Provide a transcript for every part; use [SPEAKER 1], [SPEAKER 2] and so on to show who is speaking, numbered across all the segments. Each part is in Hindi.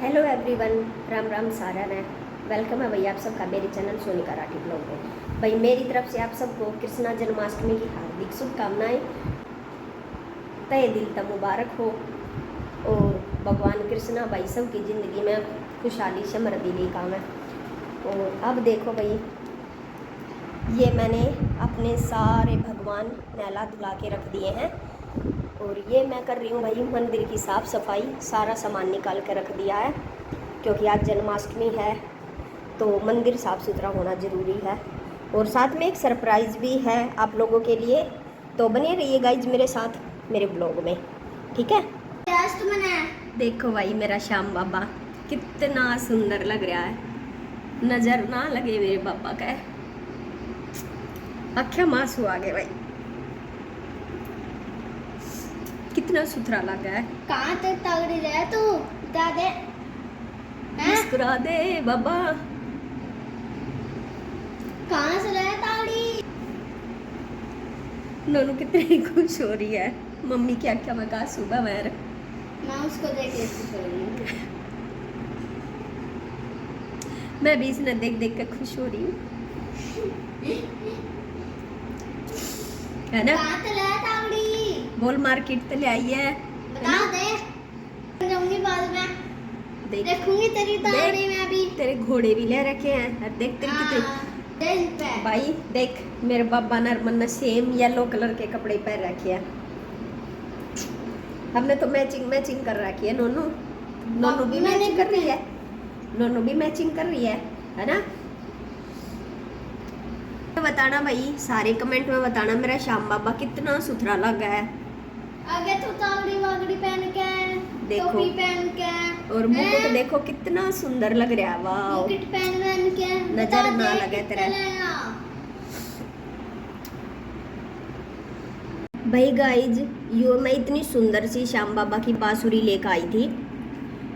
[SPEAKER 1] हेलो एवरीवन, राम राम सारा है। वेलकम है भाई आप सबका मेरे चैनल सोनिका राठी ब्लॉग में। भाई मेरी तरफ से आप सबको कृष्णा जन्माष्टमी की हार्दिक शुभकामनाएं। तहे दिल तक मुबारक हो और भगवान कृष्णा भाई सबकी ज़िंदगी में खुशहाली समृद्धि लेकर आवे। और अब देखो भाई, ये मैंने अपने सारे भगवान नहला धुला के रख दिए हैं और ये मैं कर रही हूँ भाई मंदिर की साफ़ सफाई। सारा सामान निकाल के रख दिया है क्योंकि आज जन्माष्टमी है तो मंदिर साफ़ सुथरा होना ज़रूरी है। और साथ में एक सरप्राइज़ भी है आप लोगों के लिए, तो बने रहिए गाइज मेरे साथ मेरे ब्लॉग में, ठीक है। देखो भाई मेरा श्याम बाबा कितना सुंदर लग रहा है, नज़र ना लगे मेरे बाबा का, आँखें मांसू आ गए भाई, कितना सुथरा लगा है।
[SPEAKER 2] कहाँ तक तगड़ी रहे तू बता दे।
[SPEAKER 1] मुस्कुरा दे बाबा।
[SPEAKER 2] कहाँ से रहे ताड़ी?
[SPEAKER 1] नोनू कितनी खुश हो रही है, मम्मी की आँखें में कहा सुबह मैर।
[SPEAKER 2] मैं उसको देख के खुश हो रही हूँ।
[SPEAKER 1] मैं भी इसने देख देख के खुश हो रही हूँ, है ना।
[SPEAKER 2] कहाँ से रहे ताड़ी?
[SPEAKER 1] बोल मार्केट तो ले आई है
[SPEAKER 2] बता दे। जाऊंगी बाद में।
[SPEAKER 1] देख
[SPEAKER 2] देखूंगी तेरी ताड़ी में भी।
[SPEAKER 1] तेरे घोड़े भी ले रखे हैं, देख तेरे कितने
[SPEAKER 2] दिन पे।
[SPEAKER 1] भाई। देख मेरे बाबा ने मन सेम येलो कलर के कपड़े पहन रखे हैं, हमने तो मैचिंग कर रखी है। नोनू नोनू भी मैचिंग कर रही है, नोनू भी मैचिंग कर रही है ना। बताना भाई, सारे कमेंट में बताना मेरा श्याम बाबा कितना सुथरा लगा है।
[SPEAKER 2] आगे तो ताड़ी वागड़ी पहन के,
[SPEAKER 1] देखो
[SPEAKER 2] टोपी पहन के
[SPEAKER 1] और मुकुट देखो कितना सुंदर लग रहा है। वाह,
[SPEAKER 2] मुकुट पहन के
[SPEAKER 1] नजर ना लगे तेरे। भाई गाइज यो मैं इतनी सुंदर सी श्याम बाबा की बांसुरी लेकर आई थी,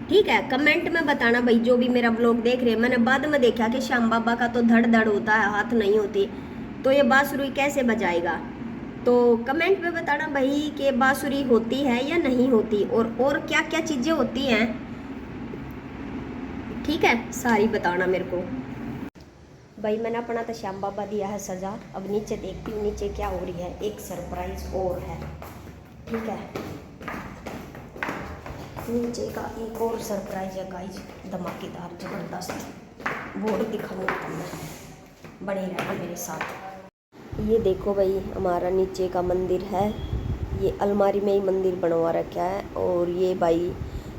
[SPEAKER 1] ठीक है। कमेंट में बताना भाई जो भी मेरा ब्लॉग देख रहे हैं। मैंने बाद में देखा कि श्याम बाबा का तो धड़ धड़ होता है, हाथ नहीं होती, तो ये बांसुरी कैसे बजाएगा। तो कमेंट में बताना भाई कि बांसुरी होती है या नहीं होती और क्या क्या चीज़ें होती हैं, ठीक है। सारी बताना मेरे को। भाई मैंने अपना तो श्याम बाबा दिया है सजा, अब नीचे देखती हूँ नीचे क्या हो रही है। एक सरप्राइज और है, ठीक है। नीचे का एक और सरप्राइज है गाइज, धमाकेदार जबरदस्त। बोर्ड दिखाऊंगा तुम्हें, बने रहना मेरे साथ। ये देखो भाई हमारा नीचे का मंदिर है, ये अलमारी में ही मंदिर बनवा रखा है। और ये भाई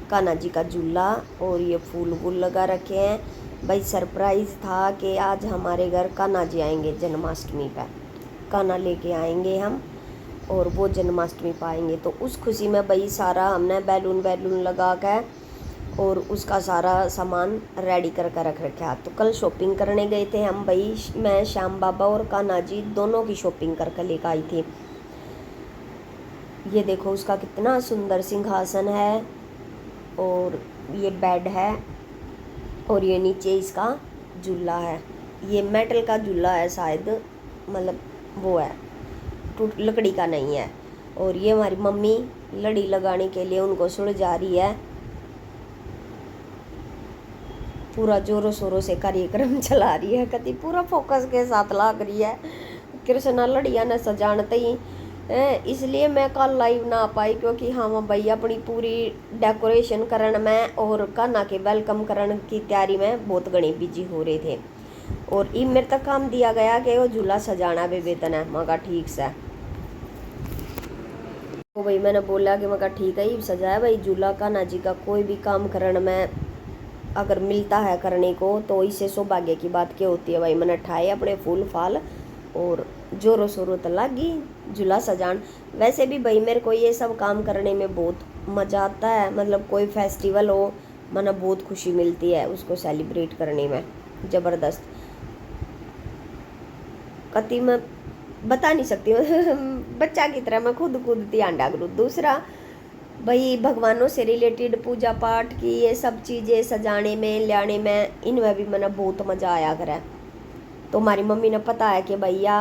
[SPEAKER 1] कान्हा जी का झूला और ये फूल वूल लगा रखे हैं। भाई सरप्राइज़ था कि आज हमारे घर कान्हा जी आएंगे जन्माष्टमी पर, कान्हा लेके आएंगे हम और वो जन्माष्टमी पाएंगे। तो उस खुशी में भाई सारा हमने बैलून लगा के और उसका सारा सामान रेडी करके रख रखा। तो कल शॉपिंग करने गए थे हम भाई, मैं श्याम बाबा और कान्हा जी दोनों की शॉपिंग करके लेकर आई थी। ये देखो उसका कितना सुंदर सिंहासन है और ये बेड है और ये नीचे इसका झूला है। ये मेटल का झूला है शायद, मतलब वो है, टूट लकड़ी का नहीं है। और ये हमारी मम्मी लड़ी लगाने के लिए उनको सुलझा रही है, पूरा जोरों शोरों से कार्यक्रम चला रही है, कति पूरा फोकस के साथ लाग रही है। कृष्णा लड़िया ने सजानते ही इसलिए मैं कल लाइव ना आ पाई क्योंकि हम भाई अपनी पूरी डेकोरेशन करने में और कान्हा के वेलकम करने की तैयारी में बहुत घनी बिजी हो रहे थे। और ये मेरे तक काम दिया गया कि वो झूला सजाना भी वेतन है। मगा ठीक से तो भाई मैंने बोला कि मगा ठीक है ये सजाया भाई झूला। कान्हा जी का कोई भी काम करने में अगर मिलता है करने को तो इससे सौभाग्य की बात क्या होती है। भाई मैंने ठाए अपने फूल फाल और जोरों शोरों तो लगी झूला सजान। वैसे भी भाई मेरे को ये सब काम करने में बहुत मज़ा आता है, मतलब कोई फेस्टिवल हो मैंने बहुत खुशी मिलती है उसको सेलिब्रेट करने में, ज़बरदस्त। कति मैं बता नहीं सकती बच्चा की तरह मैं खुद कूदती अंडा करूँ। दूसरा भाई भगवानों से रिलेटेड पूजा पाठ की ये सब चीज़ें सजाने में लाने में इनमें भी मैंने बहुत मज़ा आया करा। तो हमारी मम्मी ने पता है कि भैया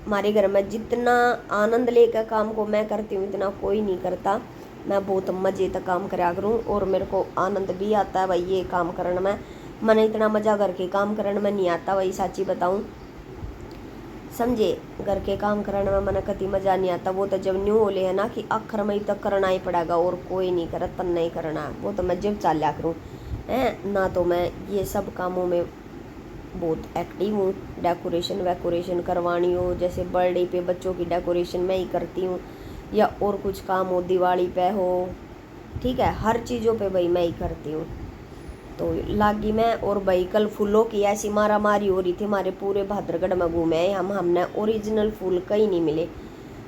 [SPEAKER 1] हमारे घर में जितना आनंद लेकर काम को मैं करती हूँ इतना कोई नहीं करता। मैं बहुत मज़े तक काम करा करूँ और मेरे को आनंद भी आता है भाई ये काम करने में। मैंने इतना मज़ा घर के काम करने में नहीं आता भाई, साची बताऊँ, समझे। घर के काम करने में मैंने कभी मज़ा नहीं आता। वो तो जब न्यू होले है ना कि आखिर में तक करना ही पड़ेगा और कोई नहीं करे तब नहीं करना, वो तो मैं जब चाल लिया करूँ है ना। तो मैं ये सब कामों में बहुत एक्टिव हूँ। डेकोरेशन वैकोरेशन करवानी हो, जैसे बर्थडे पे बच्चों की डेकोरेशन मैं ही करती हूँ, या और कुछ काम हो, दिवाली पे हो, ठीक है, हर चीज़ों पे भाई मैं ही करती हूँ। तो लागी मैं। और भाई कल फूलों की ऐसी मारा मारी हो रही थी, हमारे पूरे भाद्रगढ़ में घूमे हमने ओरिजिनल फूल कहीं नहीं मिले।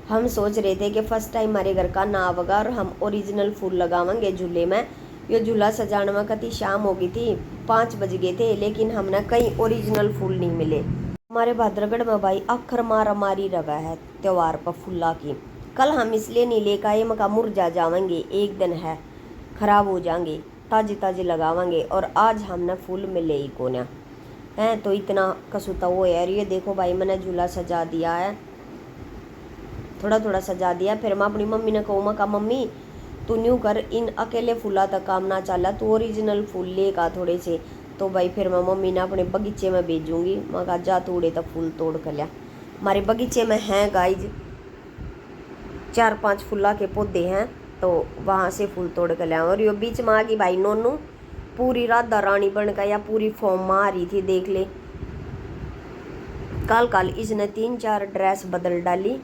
[SPEAKER 1] हम सोच रहे थे कि फर्स्ट टाइम हमारे घर का ना आवेगा और हम ओरिजिनल फूल लगावेंगे झूले में। ये झूला सजाने में कति शाम हो गई थी, 5 बज गए थे, लेकिन हमने कहीं ओरिजिनल फूल नहीं मिले। हमारे भाद्रगढ़ में भाई अखर मारा मारी रवा है त्योहार पर फूला की। कल हम इसलिए नहीं लेकर आए, मका मुरझा जावेंगे, एक दिन है खराब हो जाएंगे, ताजे ताजे लगावेंगे। और आज हमने फूल मिले ही कोना है, तो इतना कसूता वो यार। ये देखो भाई मैंने झूला सजा दिया है, थोड़ा थोड़ा सजा दिया। फिर मैं अपनी मम्मी ने कहूँ, मैं कहा मम्मी तू न्यू कर, इन अकेले फूला तक काम ना चला, तू ओरिजिनल फूल लेगा थोड़े से। तो भाई फिर मैं मम्मी ने अपने बगीचे में भेजूंगी। मैं कहा जा तोड़े तक फूल तोड़ कर लिया। हमारे बगीचे में हैं गाइज 4-5 फूला के पौधे हैं, तो वहाँ से फूल तोड़ कर लिया। और ये बीच में आ गई भाई नोनू, पूरी राधा रानी बन का या पूरी फॉर्म में आ रही थी, देख ले। कल इसने 3-4 ड्रेस बदल डाली।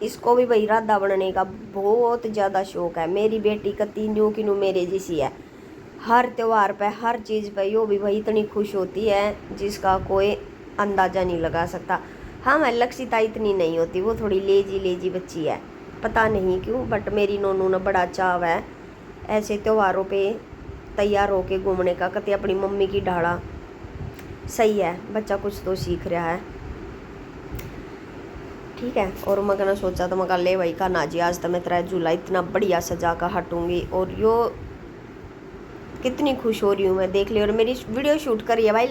[SPEAKER 1] इसको भी भाई राधा बनने का बहुत ज़्यादा शौक है। मेरी बेटी का 3 न्यू की नू मेरे जैसी है, हर त्यौहार पे हर चीज़ पे यो भी भाई इतनी खुश होती है जिसका कोई अंदाज़ा नहीं लगा सकता। हाँ मैं लक्षिता इतनी नहीं होती, वो थोड़ी लेजी बच्ची है, पता नहीं क्यों, बट मेरी नोनू ने बड़ा चाव है ऐसे त्योहारों पे तैयार होके घूमने का। कते अपनी मम्मी की ढाड़ा, सही है, बच्चा कुछ तो सीख रहा है, ठीक है। और मैं कहना सोचा तो मैं ले भाई का नाजी आज तो मैं तेरा झूला इतना बढ़िया सजा कर हटूंगी। और यो कितनी खुश हो रही हूँ मैं, देख ली। और मेरी वीडियो शूट करी है भाई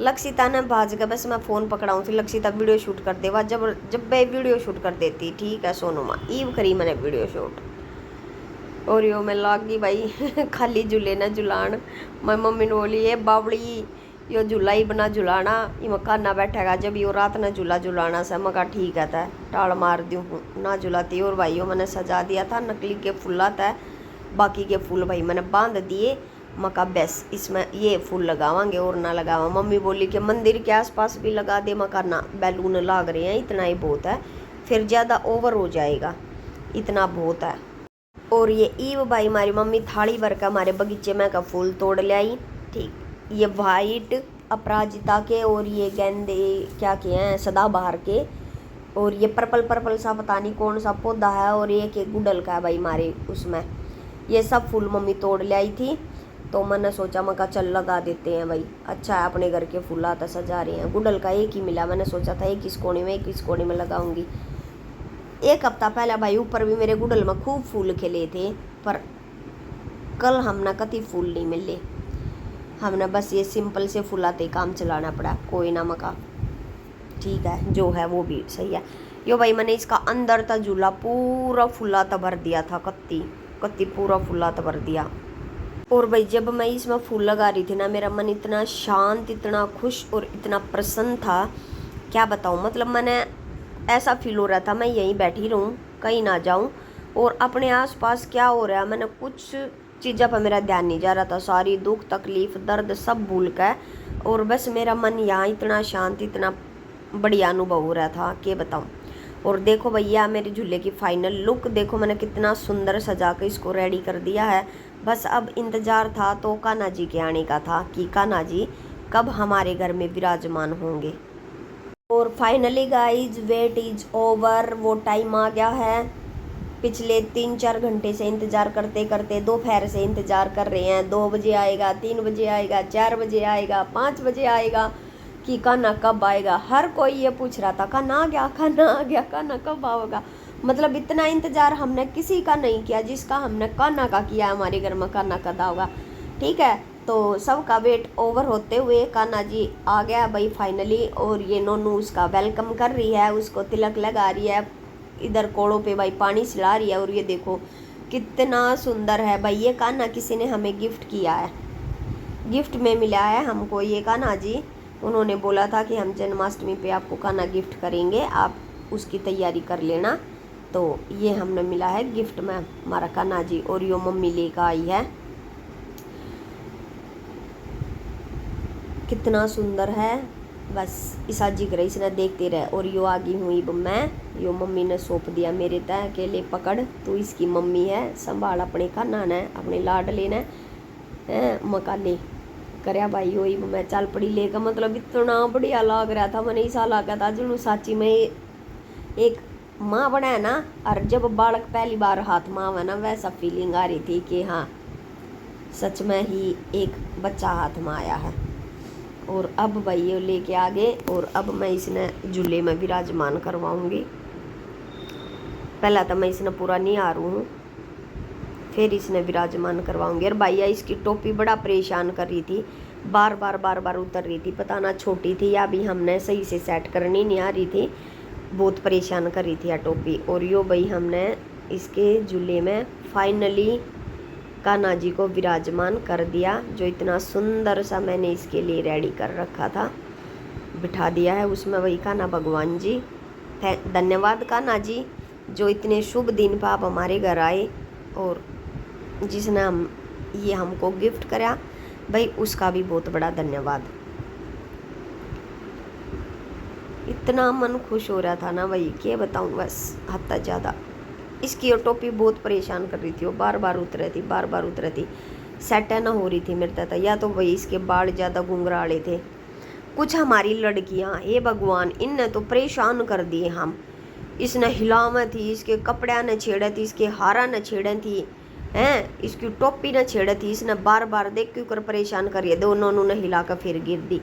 [SPEAKER 1] लक्षिता ने भाज के, बस मैं फ़ोन पकड़ाऊँ थी, लक्षिता वीडियो शूट कर देवा, जब मैं वीडियो शूट कर देती, ठीक है सोनू माँ, ईव करी मैंने वीडियो शूट। और यो मैं लाग गई भाई खाली झूले न झुलान। मैं मम्मी ने बोली ये बावड़ी यो झूला ही बना झुलाना, ये मकाना बैठेगा जब यो रात न झूला झुलाना से। मका ठीक है था, टाल मार दूँ ना झुलाती। और भाइयों मैंने सजा दिया था, नकली के फूला था, बाकी के फूल भाई मैंने बांध दिए। मका बेस इसमें ये फूल लगावांगे और ना लगावा। मम्मी बोली कि मंदिर के आसपास भी लगा दे, मका ना बैलून लाग रहे हैं, इतना ही बहुत है, फिर ज़्यादा ओवर हो जाएगा, इतना बहुत है। और ये ईव भाई हमारी मम्मी थाली भर का हमारे बगीचे में का फूल तोड़ ले आई, ठीक। ये वाइट अपराजिता के और ये गेंदे क्या के हैं सदाबहार के, और ये पर्पल सा पता नहीं कौन सा पौधा है, और ये के गुडल का है भाई हमारे उसमें। ये सब फूल मम्मी तोड़ ले आई थी, तो मैंने सोचा मका चल लगा देते हैं भाई, अच्छा है अपने घर के फूल आता सजा रहे हैं। गुडल का एक ही मिला, मैंने सोचा था एक इस कोने में लगाऊंगी। एक हफ्ता पहले भाई ऊपर भी मेरे गुडल में खूब फूल खिले थे, पर कल हमने कति फूल नहीं मिले, हमने बस ये सिंपल से फुलाते काम चलाना पड़ा। कोई ना मका ठीक है, जो है वो भी सही है। यो भाई मैंने इसका अंदर था झूला पूरा फुला था भर दिया था, कत्ती पूरा फुला था भर दिया। और भाई जब मैं इसमें फूल लगा रही थी ना, मेरा मन इतना शांत, इतना खुश और इतना प्रसन्न था, क्या बताऊँ। मतलब मैंने ऐसा फील हो रहा था मैं यहीं बैठी रहूँ, कहीं ना जाऊँ, और अपने आसपास क्या हो रहा है मैंने कुछ चीज़ों पर मेरा ध्यान नहीं जा रहा था, सारी दुख तकलीफ दर्द सब भूल कर, और बस मेरा मन यहाँ इतना शांत, इतना बढ़िया अनुभव हो रहा था कि बताऊँ। और देखो भैया मेरे झूले की फाइनल लुक देखो, मैंने कितना सुंदर सजा कर इसको रेडी कर दिया है। बस अब इंतज़ार था तो कान्हा जी के आने का था कि कान्हा जी कब हमारे घर में विराजमान होंगे। और finally guys wait is over, वो टाइम आ गया है। पिछले 3-4 घंटे से इंतज़ार करते करते दोपहर से इंतज़ार कर रहे हैं, 2 बजे आएगा, 3 बजे आएगा, 4 बजे आएगा, 5 बजे आएगा कि कान्हा कब आएगा। हर कोई ये पूछ रहा था कान्हा आ गया, कान्हा आ गया, कान्हा कब आएगा। मतलब इतना इंतज़ार हमने किसी का नहीं किया जिसका हमने कान्हा का किया। हमारे घर में कान्हा कब होगा, ठीक है। तो सबका वेट ओवर होते हुए कान्हा जी आ गया भाई फाइनली। और ये नोनू उसका वेलकम कर रही है, उसको तिलक लगा रही है, इधर कोड़ों पे भाई पानी सिला रही है। और ये देखो कितना सुंदर है भाई। ये कान्हा किसी ने हमें गिफ्ट किया है, गिफ्ट में मिला है हमको ये कान्हा जी। उन्होंने बोला था कि हम जन्माष्टमी पे आपको कान्हा गिफ्ट करेंगे, आप उसकी तैयारी कर लेना। तो ये हमने मिला है गिफ्ट में हमारा कान्हा जी। और यो मम्मी लेकर आई है, कितना सुंदर है। बस इसा जिक्र इसने देखते रहे। और यो आगी हुई मैं, यो मम्मी ने सौंप दिया मेरे तय के ले पकड़, तू इसकी मम्मी है, संभाल अपने कान्हा ने, अपने लाडले ने मकाले करया भाई। वही मैं चल पड़ी लेकर, मतलब इतना बढ़िया लग रहा था। मैंने ऐसा लगा था जुनू साची में एक माँ बना है ना, और जब बालक पहली बार हाथ माँ है ना, वैसा फीलिंग आ रही थी कि हाँ सच में ही एक बच्चा हाथ में आया है। और अब भाई ये लेके आ गए, और अब मैं इसने झूले में विराजमान करवाऊंगी। पहला तो मैं इसने पूरा नहीं आ रही हूँ, फिर इसने विराजमान करवाऊंगी। और भैया इसकी टोपी बड़ा परेशान कर रही थी, बार बार उतर रही थी, पता ना छोटी थी या भी हमने सही से सेट करनी नहीं आ रही थी, बहुत परेशान कर रही थी यह टोपी। और यो भाई हमने इसके झूले में फाइनली कान्हा जी को विराजमान कर दिया, जो इतना सुंदर सा मैंने इसके लिए रेडी कर रखा था, बिठा दिया है उसमें वही कान्हा भगवान जी। धन्यवाद कान्हा जी, जो इतने शुभ दिन पर आप हमारे घर आए और जिसने हमको गिफ्ट करा भाई, उसका भी बहुत बड़ा धन्यवाद। इतना मन खुश हो रहा था ना भाई, क्या बताऊँ, बस हद तक ज़्यादा। इसकी और टोपी बहुत परेशान कर रही थी, वो बार बार उतर रही थी, सेट ना हो रही थी मेरे तक। या तो भाई इसके बाल ज़्यादा घुंघराले थे। कुछ हमारी लड़कियां, हे भगवान, इनने तो परेशान कर दिए हम। इसने हिलावे थी, इसके कपड़ा न छेड़े थी, इसके हारा न छेड़े थी, हैं इसकी टोपी न छेड़े थी। इसने बार बार देख क्यों कर परेशान करिए, दोनों ने हिला कर फिर गिर दी।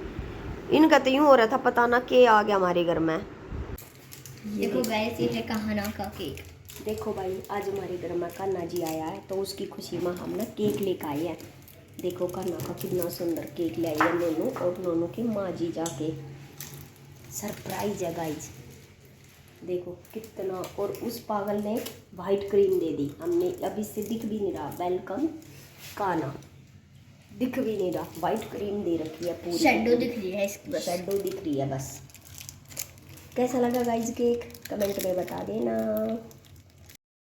[SPEAKER 1] इनका तो यूँ हो रहा था पता ना क्या आ गया हमारे घर में।
[SPEAKER 2] देखो गाइस, ये है कान्हा का केक।
[SPEAKER 1] देखो भाई, आज हमारे घर में कान्हा जी आया है, तो उसकी खुशी में हमने केक लेकर आए हैं। देखो कान्हा का कितना सुंदर केक ले आई है नोनू, और नोनू की माँ जी जाके सरप्राइज है गाइज। देखो कितना, और उस पागल ने वाइट क्रीम दे दी हमने, अब इससे दिख भी नहीं रहा वेलकम कान्हा, दिख भी नहीं रहा, वाइट क्रीम दे रखी है पूरी,
[SPEAKER 2] शैडो दिख रही है इसकी, बस
[SPEAKER 1] शैडो दिख रही है बस। कैसा लगा गाइज केक, कमेंट में बता देना।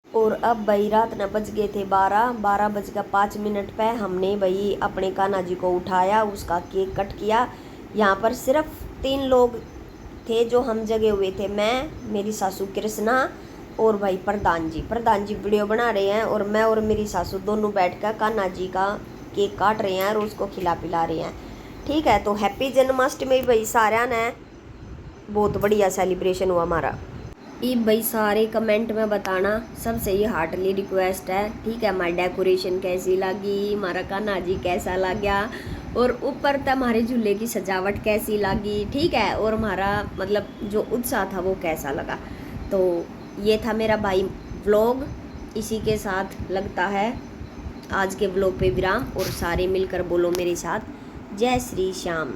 [SPEAKER 1] और अब भाई रात न बज गए थे 12:05 पे हमने भाई अपने कान्हा जी को उठाया, उसका केक कट किया। यहाँ पर सिर्फ 3 लोग थे जो हम जगे हुए थे, मैं, मेरी सासू कृष्णा और भाई प्रधान जी वीडियो बना रहे हैं, और मैं और मेरी सासू दोनों बैठकर कान्हा जी का केक काट रहे हैं और उसको खिला पिला रहे हैं। ठीक है, तो हैप्पी जन्माष्टमी भाई सारा ने, बहुत बढ़िया सेलिब्रेशन हुआ हमारा। ये भाई सारे कमेंट में बताना, सबसे ये हार्टली रिक्वेस्ट है, ठीक है। हमारी डेकोरेशन कैसी लगी, हमारा कान्हा जी कैसा लगा, और ऊपर तक हमारे झूले की सजावट कैसी लगी, ठीक है। और हमारा मतलब जो उत्साह था वो कैसा लगा। तो ये था मेरा भाई व्लॉग, इसी के साथ लगता है आज के व्लॉग पे विराम। और सारे मिलकर बोलो मेरे साथ, जय श्री श्याम।